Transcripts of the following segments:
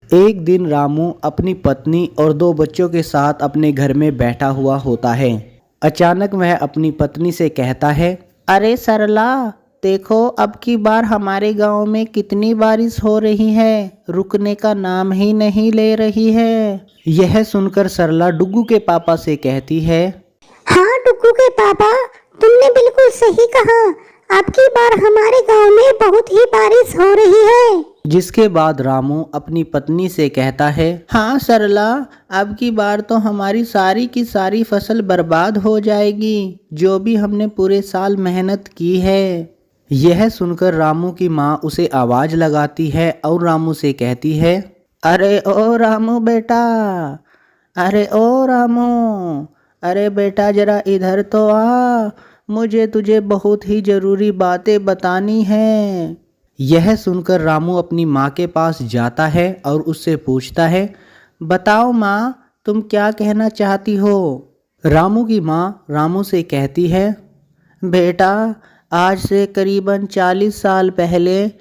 एक दिन रामू अपनी पत्नी और दो बच्चों के साथ अपने घर में बैठा हुआ होता है। अचानक वह अपनी पत्नी से कहता है, अरे सरला, देखो अब की बार हमारे गांव में कितनी बारिश हो रही है, रुकने का नाम ही नहीं ले रही है। यह सुनकर सरला डुग्गू के पापा से कहती है, हाँ डुग्गू के पापा, तुमने बिल्कुल सही कहा। अब की बार हमारे गांव में बहुत ही बारिश हो रही है। जिसके बाद रामू अपनी पत्नी से कहता है, हाँ सरला, अब की बार तो हमारी सारी की सारी फसल बर्बाद हो जाएगी, जो भी हमने पूरे साल मेहनत की है। यह सुनकर रामू की माँ उसे आवाज लगाती है और रामू से कहती है, अरे ओ रामू बेटा, अरे ओ रामू, अरे बेटा जरा इधर तो आ, मुझे तुझे बहुत ही ज़रूरी बातें बतानी है। यह सुनकर रामू अपनी माँ के पास जाता है और उससे पूछता है, बताओ माँ, तुम क्या कहना चाहती हो। रामू की माँ रामू से कहती है, बेटा, आज से करीबन 40 साल पहले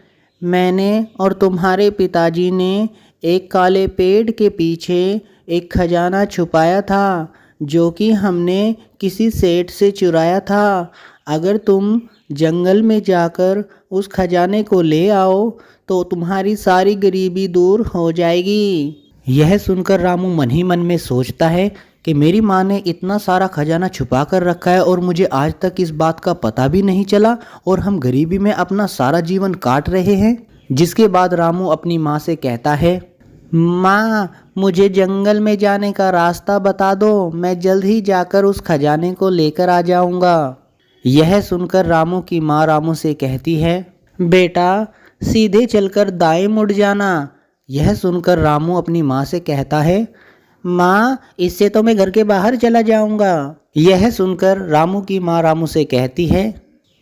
मैंने और तुम्हारे पिताजी ने एक काले पेड़ के पीछे एक खजाना छुपाया था, जो कि हमने किसी सेठ से चुराया था। अगर तुम जंगल में जाकर उस खजाने को ले आओ तो तुम्हारी सारी गरीबी दूर हो जाएगी। यह सुनकर रामू मन ही मन में सोचता है कि मेरी माँ ने इतना सारा खजाना छुपा कर रखा है और मुझे आज तक इस बात का पता भी नहीं चला, और हम गरीबी में अपना सारा जीवन काट रहे हैं। जिसके बाद रामू अपनी माँ से कहता है, माँ, मुझे जंगल में जाने का रास्ता बता दो, मैं जल्द ही जाकर उस खजाने को लेकर आ जाऊंगा। यह सुनकर रामू की माँ रामू से कहती है, बेटा, सीधे चलकर दाएं मुड़ जाना। यह सुनकर रामू अपनी माँ से कहता है, माँ, इससे तो मैं घर के बाहर चला जाऊंगा। यह सुनकर रामू की माँ रामू से कहती है,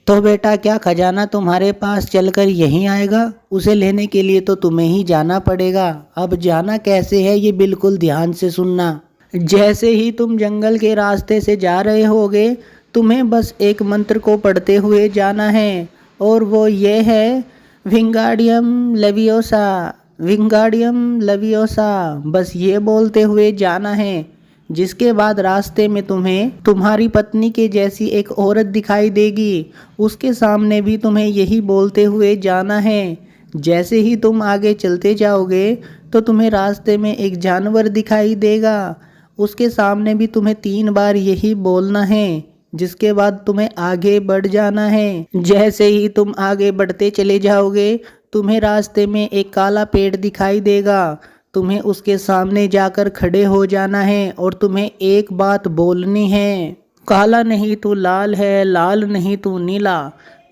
तो बेटा क्या खजाना तुम्हारे पास चलकर यहीं आएगा? उसे लेने के लिए तो तुम्हें ही जाना पड़ेगा। अब जाना कैसे है ये बिल्कुल ध्यान से सुनना। जैसे ही तुम जंगल के रास्ते से जा रहे होगे, तुम्हें बस एक मंत्र को पढ़ते हुए जाना है, और वो ये है, विंगाडियम लवियोसा, विंगाडियम लवियोसा। बस ये बोलते हुए जाना है। जिसके बाद रास्ते में तुम्हें तुम्हारी पत्नी के जैसी एक औरत दिखाई देगी, उसके सामने भी तुम्हें यही बोलते हुए जाना है। जैसे ही तुम आगे चलते जाओगे तो तुम्हें रास्ते में एक जानवर दिखाई देगा, उसके सामने भी तुम्हें 3 बार यही बोलना है। जिसके बाद तुम्हें आगे बढ़ जाना है। जैसे ही तुम आगे बढ़ते चले जाओगे, तुम्हें रास्ते में एक काला पेड़ दिखाई देगा, तुम्हें उसके सामने जाकर खड़े हो जाना है और तुम्हें एक बात बोलनी है, काला नहीं तू लाल है, लाल नहीं तू नीला,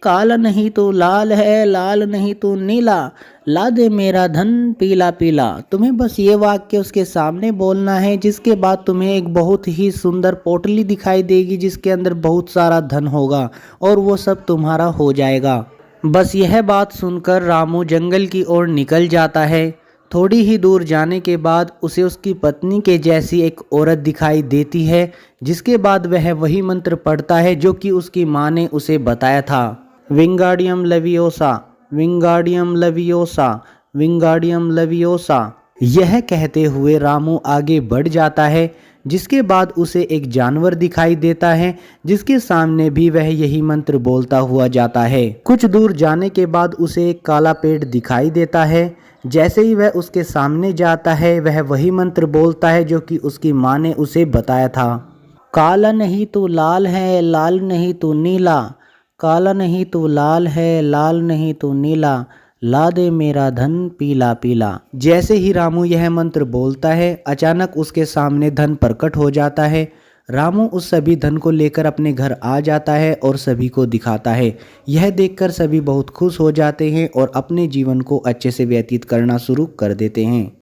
काला नहीं तू लाल है, लाल नहीं तू नीला, ला दे मेरा धन पीला पीला। तुम्हें बस ये वाक्य उसके सामने बोलना है। जिसके बाद तुम्हें एक बहुत ही सुंदर पोटली दिखाई देगी, जिसके अंदर बहुत सारा धन होगा और वो सब तुम्हारा हो जाएगा। बस यह बात सुनकर रामू जंगल की ओर निकल जाता है। थोड़ी ही दूर जाने के बाद उसे उसकी पत्नी के जैसी एक औरत दिखाई देती है। जिसके बाद वह वही मंत्र पढ़ता है जो कि उसकी माँ ने उसे बताया था, विंगाडियम लवियोसा, विंगाडियम लवियोसा, विंगाडियम लवियोसा। यह कहते हुए रामू आगे बढ़ जाता है। जिसके बाद उसे एक जानवर दिखाई देता है, जिसके सामने भी वह यही मंत्र बोलता हुआ जाता है। कुछ दूर जाने के बाद उसे एक काला पेड़ दिखाई देता है। जैसे ही वह उसके सामने जाता है, वह वही मंत्र बोलता है जो कि उसकी माँ ने उसे बताया था, काला नहीं तू लाल है, लाल नहीं तू नीला, काला नहीं तू लाल है, लाल नहीं तू नीला, ला दे मेरा धन पीला पीला। जैसे ही रामू यह मंत्र बोलता है, अचानक उसके सामने धन प्रकट हो जाता है। रामू उस सभी धन को लेकर अपने घर आ जाता है और सभी को दिखाता है। यह देखकर सभी बहुत खुश हो जाते हैं और अपने जीवन को अच्छे से व्यतीत करना शुरू कर देते हैं।